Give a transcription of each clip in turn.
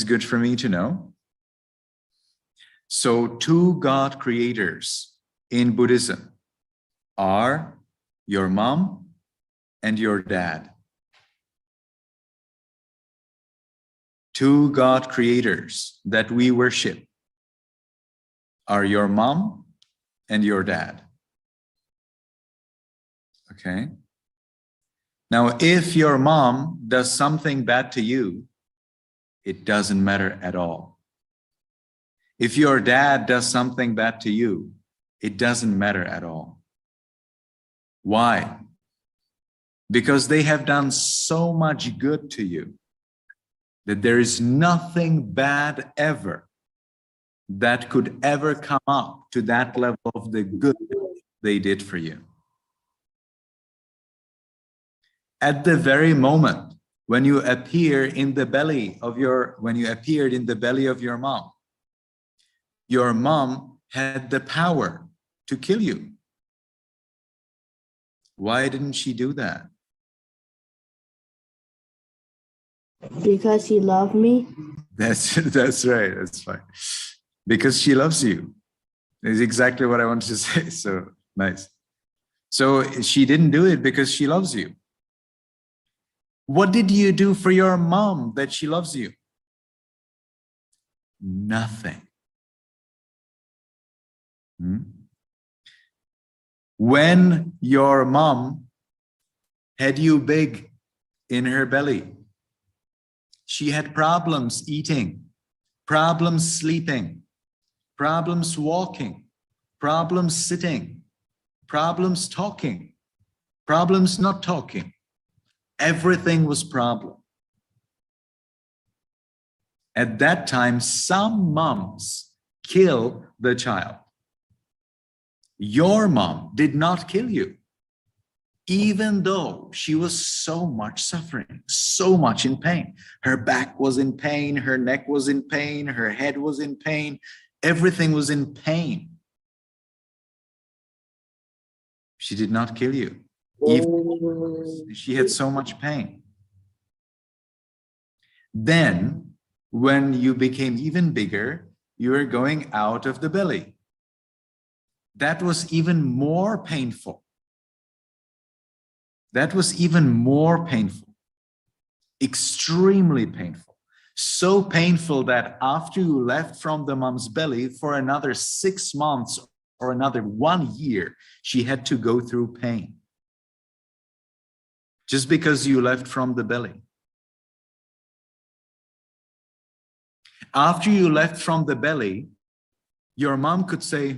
good for me to know. So two God creators in Buddhism are your mom and your dad. Two God creators that we worship are your mom and your dad. Okay. Now, if your mom does something bad to you, it doesn't matter at all. If your dad does something bad to you, it doesn't matter at all. Why? Because they have done so much good to you that there is nothing bad ever that could ever come up to that level of the good they did for you. At the very moment when you appear in the belly of your mom had the power to kill you. Why didn't she do that? Because she loved me. That's right. That's fine. Because she loves you. Is exactly what I wanted to say. So nice. So she didn't do it because she loves you. What did you do for your mom that she loves you? Nothing. When your mom had you big in her belly, she had problems eating, problems sleeping, problems walking, problems sitting, problems talking, problems not talking. Everything was problem. At that time, some moms kill the child. Your mom did not kill you, even though she was so much suffering, so much in pain. Her back was in pain, her neck was in pain, her head was in pain, everything was in pain. She did not kill you, even she had so much pain. Then, when you became even bigger, you were going out of the belly. That was even more painful. That was even more painful, extremely painful. So painful that after you left from the mom's belly for another 6 months or another 1 year, she had to go through pain. Just because you left from the belly. After you left from the belly, your mom could say,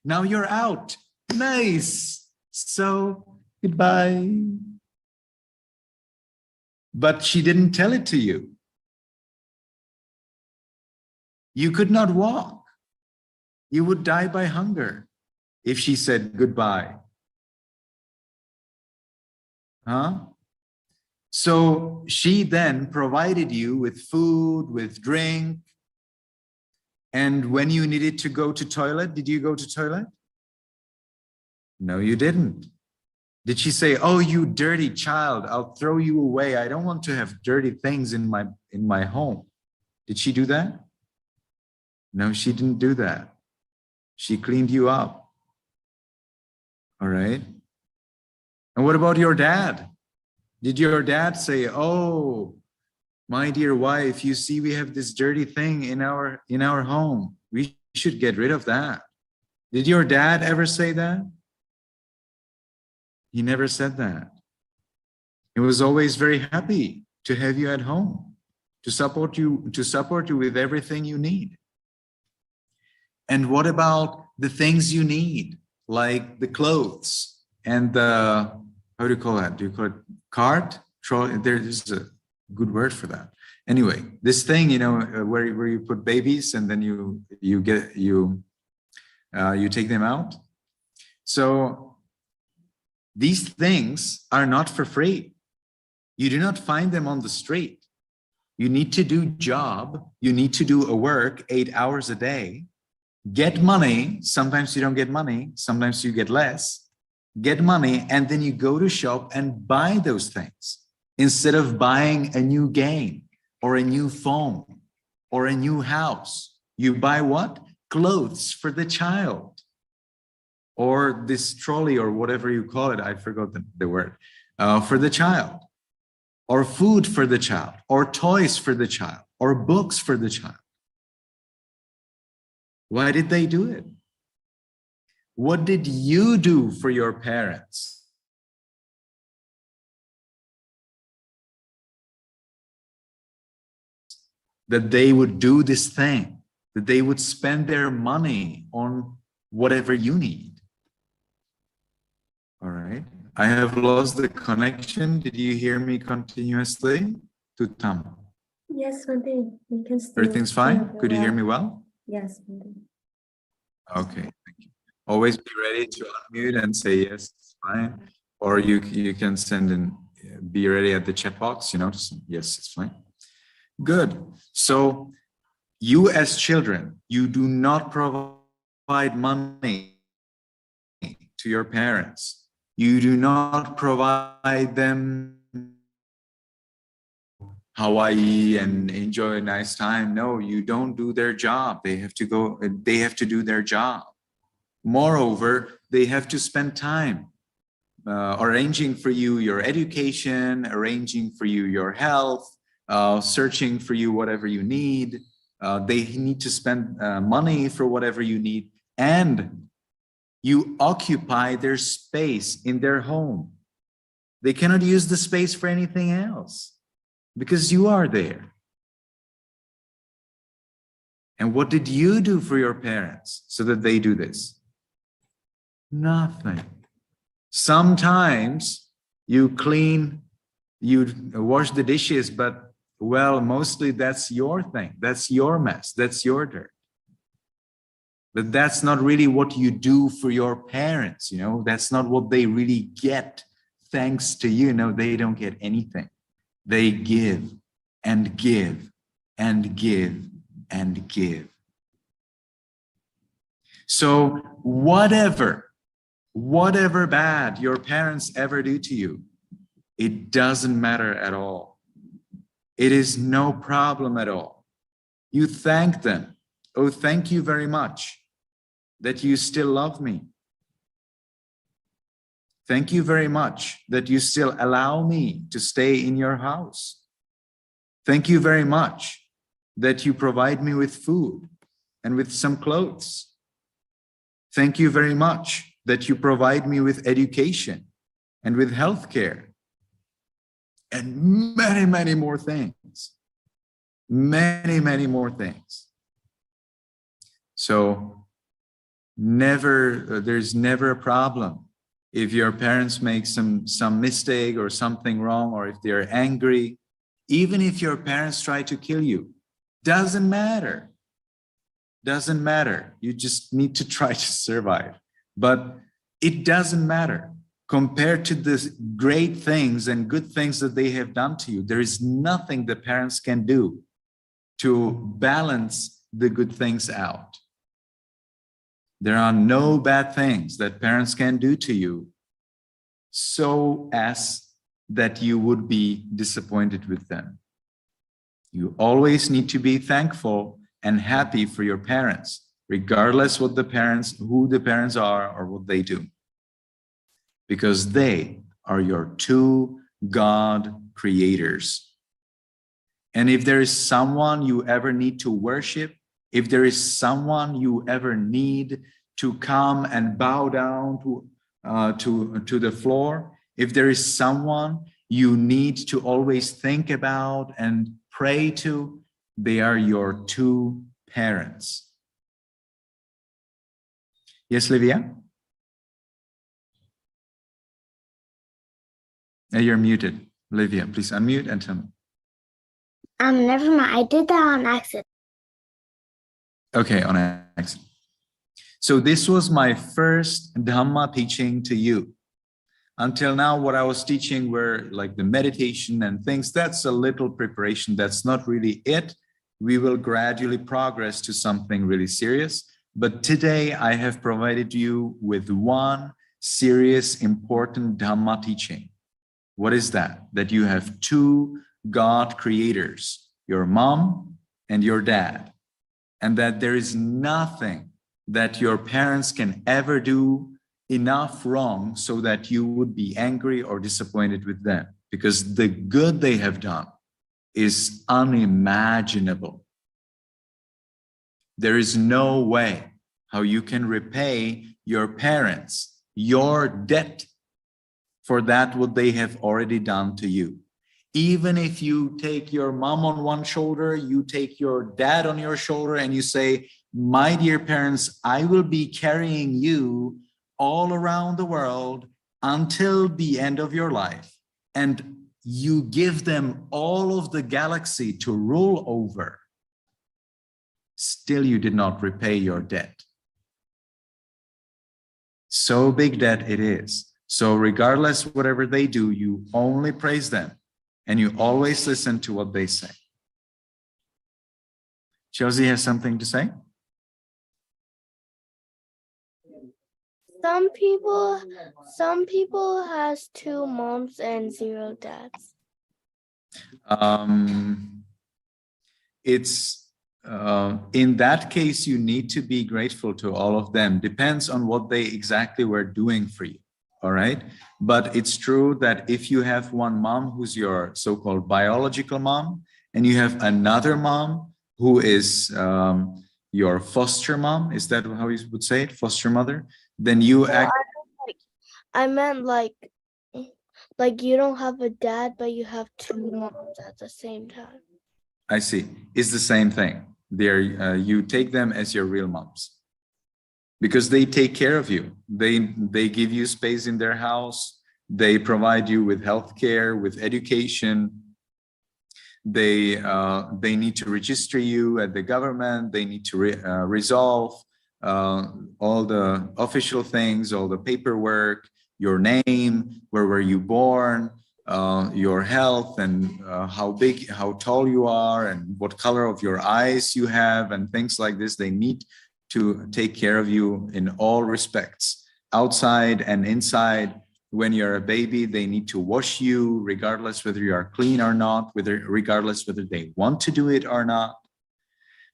now you're out. Nice. So goodbye. But she didn't tell it to you. You could not walk. You would die by hunger if she said goodbye. So she then provided you with food, with drink. And when you needed to go to toilet, did you go to toilet? No, you didn't. Did she say, oh, you dirty child, I'll throw you away. I don't want to have dirty things in my home. Did she do that? No, she didn't do that. She cleaned you up. All right. And what about your dad? Did your dad say, oh, my dear wife, you see, we have this dirty thing in our home. We should get rid of that. Did your dad ever say that? He never said that. He was always very happy to have you at home, to support you with everything you need. And what about the things you need, like the clothes and the, how do you call that? Do you call it cart? There's a good word for that. Anyway, this thing, where you put babies and then you take them out. So these things are not for free. You do not find them on the street. You need to do job. You need to do a work 8 hours a day. Get money. Sometimes you don't get money. Sometimes you get less. Get money, and then you go to shop and buy those things instead of buying a new game or a new phone or a new house. You buy what? Clothes for the child, or this trolley, or whatever you call it. I forgot the word, for the child, or food for the child, or toys for the child, or books for the child. Why did they do it? What did you do for your parents? That they would do this thing, that they would spend their money on whatever you need. All right. I have lost the connection. Did you hear me continuously? Tutam. Yes, Bhante. You can still Everything's fine? hear Could you hear well. me well? Yes, Bhante. Okay, thank you. Always be ready to unmute and say yes, it's fine. Or you can send in, be ready at the chat box, yes, it's fine. Good. So you as children, you do not provide money to your parents. You do not provide them Hawaii and enjoy a nice time. No, you don't do their job. They have to do their job. Moreover, they have to spend time arranging for you your education, arranging for you your health, searching for you whatever you need. They need to spend money for whatever you need, and you occupy their space in their home. They cannot use the space for anything else because you are there. And what did you do for your parents so that they do this? Nothing. Sometimes you clean, you wash the dishes, but well, mostly that's your thing. That's your mess. That's your dirt. But that's not really what you do for your parents, that's not what they really get thanks to you. No, they don't get anything. They give and give and give and give. So whatever bad your parents ever do to you, it doesn't matter at all. It is no problem at all. You thank them. Oh, thank you very much that you still love me. Thank you very much that you still allow me to stay in your house. Thank you very much that you provide me with food and with some clothes. Thank you very much that you provide me with education and with healthcare and many, many more things. Many, many more things. So there's never a problem if your parents make some mistake or something wrong, or if they're angry. Even if your parents try to kill you, doesn't matter. Doesn't matter. You just need to try to survive. But it doesn't matter. Compared to the great things and good things that they have done to you, there is nothing the parents can do to balance the good things out. There are no bad things that parents can do to you so as that you would be disappointed with them. You always need to be thankful and happy for your parents, regardless who the parents are or what they do, because they are your two God creators. And if there is someone you ever need to worship, if there is someone you ever need to come and bow down to the floor, if there is someone you need to always think about and pray to, they are your two parents. Yes, Livia? You're muted. Livia, please unmute and tell me. Never mind. I did that on accident. Okay, on accident. So this was my first Dhamma teaching to you. Until now, what I was teaching were like the meditation and things. That's a little preparation. That's not really it. We will gradually progress to something really serious. But today I have provided you with one serious, important Dhamma teaching. What is that? That you have two God creators, your mom and your dad, and that there is nothing that your parents can ever do enough wrong so that you would be angry or disappointed with them, because the good they have done is unimaginable. There is no way how you can repay your parents your debt for that what they have already done to you. Even if you take your mom on one shoulder, you take your dad on your shoulder, and you say, my dear parents, I will be carrying you all around the world until the end of your life. And you give them all of the galaxy to rule over. Still, you did not repay your debt. So big debt it is. So regardless whatever they do, you only praise them and you always listen to what they say. Chelsea has something to say? Some people has 2 moms and 0 dads. It's in that case, you need to be grateful to all of them. Depends on what they exactly were doing for you. All right. But it's true that if you have one mom who's your so-called biological mom, and you have another mom who is your foster mom, is that how you would say it? Foster mother? Then you I meant like you don't have a dad, but you have 2 moms at the same time. I see. It's the same thing. You take them as your real moms because they take care of you. They give you space in their house. They provide you with healthcare, with education. They need to register you at the government. They need to resolve all the official things, all the paperwork, your name, where were you born, your health, and how tall you are, and what color of your eyes you have, and things like this. They need to take care of you in all respects, outside and inside. When you're a baby, they need to wash you, regardless whether you are clean or not, regardless whether they want to do it or not.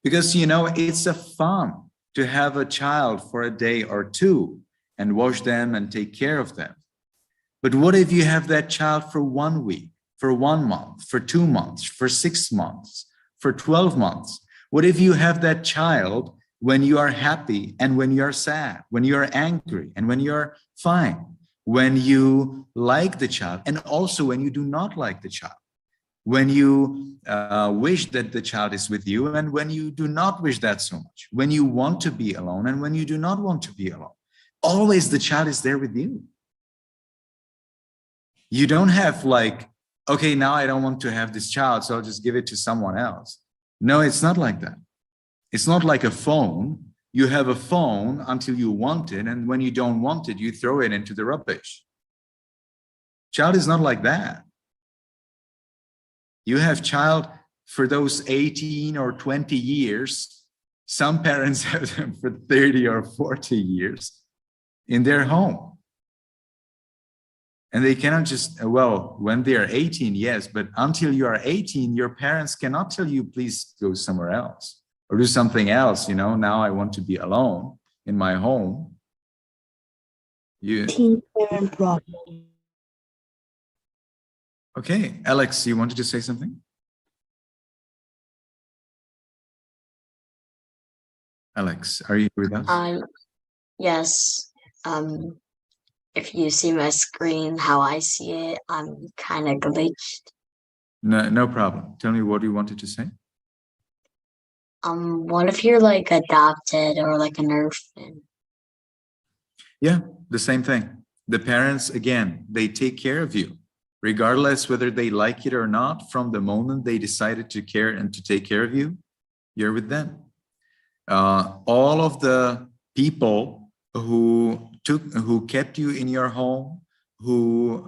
Because, you know, it's a fun to have a child for a day or two and wash them and take care of them. But what if you have that child for 1 week, for 1 month, for 2 months, for 6 months, for 12 months? What if you have that child when you are happy and when you're sad, when you're angry and when you're fine, when you like the child and also when you do not like the child, when you wish that the child is with you and when you do not wish that so much, when you want to be alone and when you do not want to be alone? Always the child is there with you. You don't have like, okay, now I don't want to have this child, so I'll just give it to someone else. No, it's not like that. It's not like a phone. You have a phone until you want it, and when you don't want it, you throw it into the rubbish. Child is not like that. You have child for those 18 or 20 years. Some parents have them for 30 or 40 years in their home. And they cannot just, well, when they are 18, yes, but until you are 18, your parents cannot tell you, please go somewhere else or do something else. You know, now I want to be alone in my home. Teen parent problem. Okay, Alex, you wanted to say something? Alex, are you with us? Yes. If you see my screen, how I see it, I'm kind of glitched. No problem. Tell me what you wanted to say. What if you're like adopted or like an orphan? Yeah, the same thing. The parents, again, they take care of you, regardless whether they like it or not. From the moment they decided to care and to take care of you, you're with them. All of the people who kept you in your home, who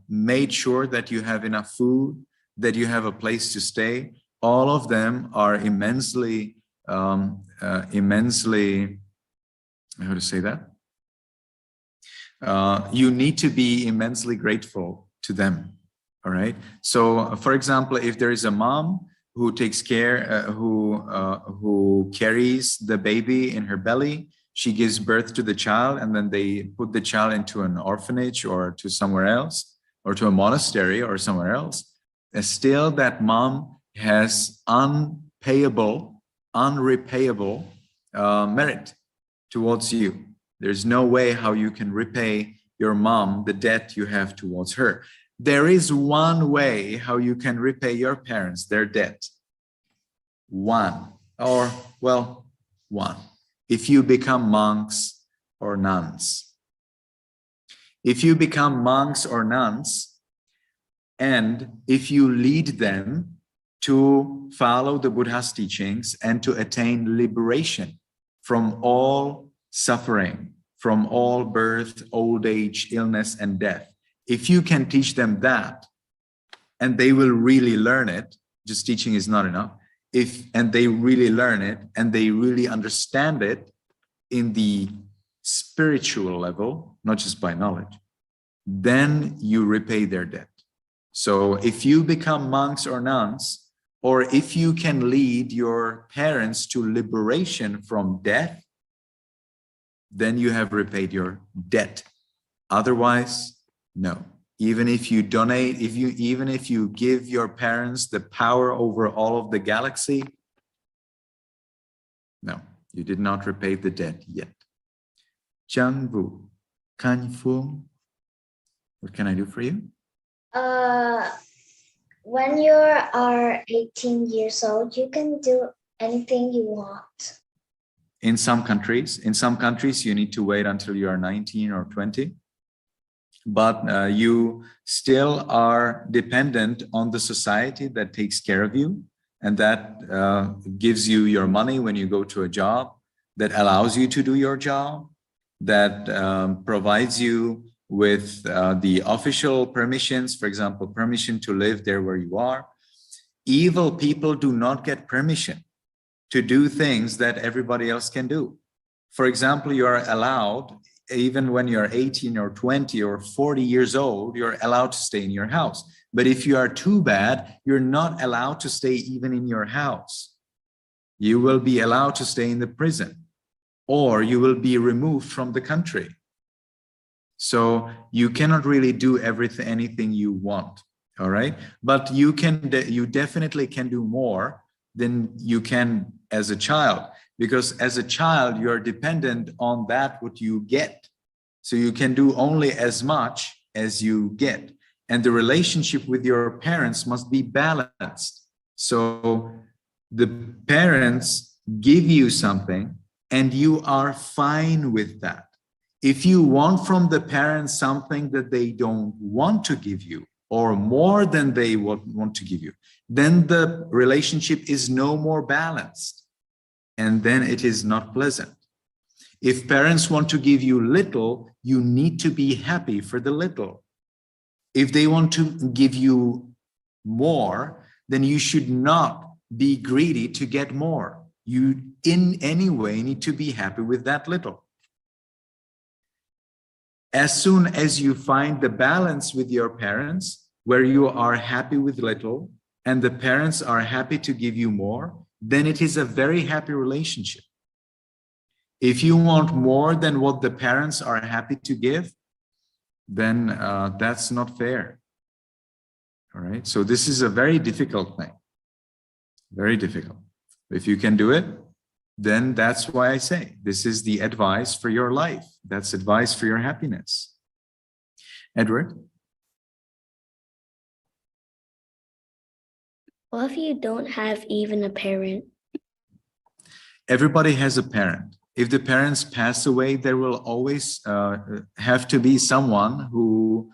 made sure that you have enough food, that you have a place to stay, all of them are immensely, how to say that? You need to be immensely grateful to them. All right. So, for example, if there is a mom who takes care, who carries the baby in her belly. She gives birth to the child, and then they put the child into an orphanage or to somewhere else, or to a monastery or somewhere else. And still that mom has unrepayable merit towards you. There's no way how you can repay your mom the debt you have towards her. There is one way how you can repay your parents their debt. One. If you become monks or nuns. If you become monks or nuns, and if you lead them to follow the Buddha's teachings and to attain liberation from all suffering, from all birth, old age, illness, and death. If you can teach them that, and they will really learn it, just teaching is not enough, and they really learn it, and they really understand it in the spiritual level, not just by knowledge, then you repay their debt. So if you become monks or nuns, or if you can lead your parents to liberation from death, then you have repaid your debt. Otherwise, no. Even if you donate, even if you give your parents the power over all of the galaxy, no, you did not repay the debt yet. Chang Vu, Kan Fung, what can I do for you? When you are 18 years old, you can do anything you want. In some countries, you need to wait until you are 19 or 20. But you still are dependent on the society that takes care of you, and that gives you your money when you go to a job, that allows you to do your job, that provides you with the official permissions, for example, permission to live there where you are. Evil people do not get permission to do things that everybody else can do. For example, you are allowed, even when you're 18 or 20 or 40 years old, you're allowed to stay in your house. But if you are too bad, you're not allowed to stay even in your house. You will be allowed to stay in the prison, or you will be removed from the country. So you cannot really do anything you want, all right? But you definitely can do more than you can as a child, because as a child, you're dependent on that what you get. So you can do only as much as you get. And the relationship with your parents must be balanced. So the parents give you something and you are fine with that. If you want from the parents something that they don't want to give you, or more than they want to give you, then the relationship is no more balanced. And then it is not pleasant. If parents want to give you little, you need to be happy for the little. If they want to give you more, then you should not be greedy to get more. You, in any way, need to be happy with that little. As soon as you find the balance with your parents, where you are happy with little, and the parents are happy to give you more, then it is a very happy relationship. If you want more than what the parents are happy to give, then that's not fair. All right, so this is a very difficult thing, very difficult. If you can do it, then that's why I say this is the advice for your life. That's advice for your happiness. Edward? What if you don't have even a parent? Everybody has a parent. If the parents pass away, there will always have to be someone who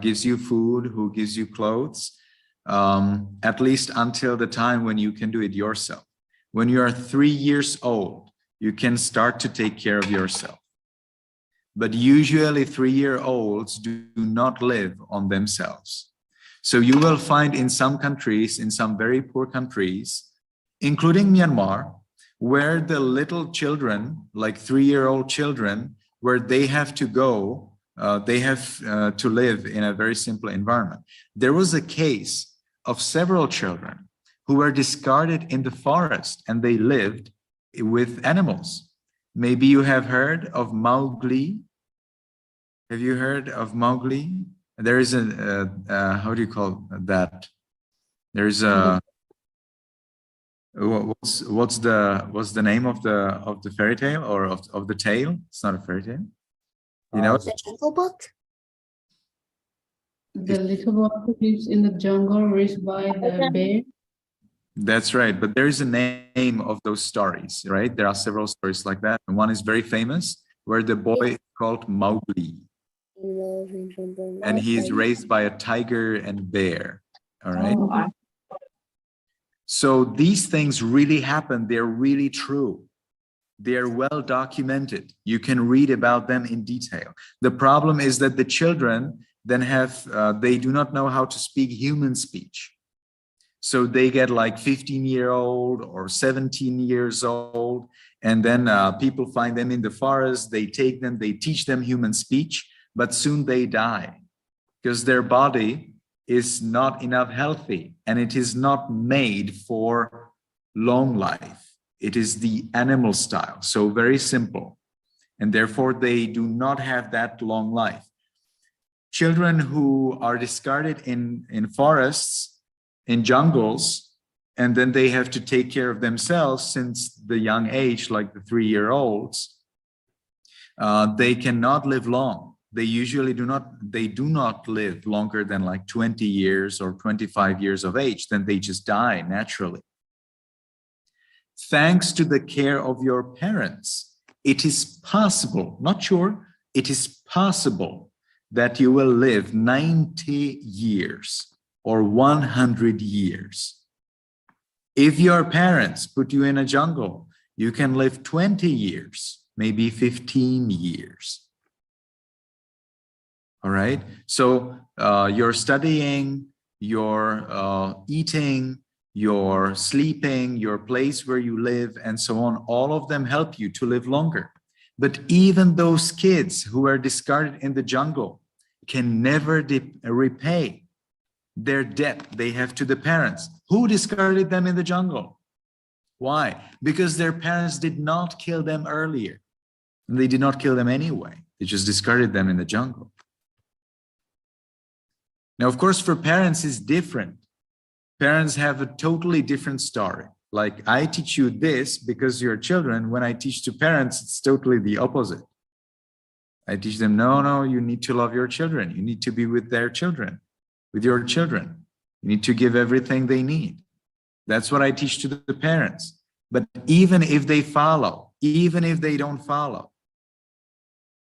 gives you food, who gives you clothes, at least until the time when you can do it yourself. When you are 3 years old, you can start to take care of yourself. But usually 3-year-olds do not live on themselves. So you will find in some countries, in some very poor countries, including Myanmar, where the little children, like 3-year-old children, where they have to go, they have to live in a very simple environment. There was a case of several children who were discarded in the forest and they lived with animals. Maybe you have heard of Mowgli. Have you heard of Mowgli? There is a, how do you call that? There's a, what's the name of the fairy tale or of the tale? It's not a fairy tale. You know? The Jungle Book? The little boy who lives in the jungle raised by the bear. That's right. But there is a name of those stories, right? There are several stories like that. And one is very famous where the boy is called Mowgli. And he is raised by a tiger and bear. All right. Oh, So these things really happen. They're really true. They're well documented. You can read about them in detail. The problem is that the children then they do not know how to speak human speech. So they get like 15-year-old or 17 years old, and then people find them in the forest, they take them, they teach them human speech, but soon they die because their body is not enough healthy and it is not made for long life. It is the animal style, so very simple. And therefore they do not have that long life. Children who are discarded in forests, in jungles, and then they have to take care of themselves since the young age, like the 3-year-olds, they cannot live long. They usually do not live longer than like 20 years or 25 years of age. Then they just die naturally. Thanks to the care of your parents, it is possible, not sure, it is possible that you will live 90 years or 100 years. If your parents put you in a jungle, you can live 20 years, maybe 15 years. All right. So you're studying, you're eating, you're sleeping, your place where you live, and so on. All of them help you to live longer. But even those kids who are discarded in the jungle can never repay their debt they have to the parents. Who discarded them in the jungle? Why? Because their parents did not kill them earlier. And they did not kill them anyway. They just discarded them in the jungle. Now, of course, for parents, it's different. Parents have a totally different story. Like, I teach you this because you're children. When I teach to parents, it's totally the opposite. I teach them, no, you need to love your children. You need to be with their children, with your children. You need to give everything they need. That's what I teach to the parents. But even if they follow, even if they don't follow,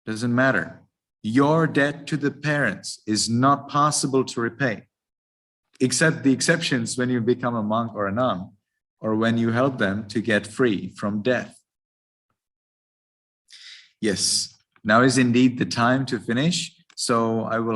doesn't matter. Your debt to the parents is not possible to repay, except the exceptions when you become a monk or a nun, or when you help them to get free from death. Yes, now is indeed the time to finish. So I will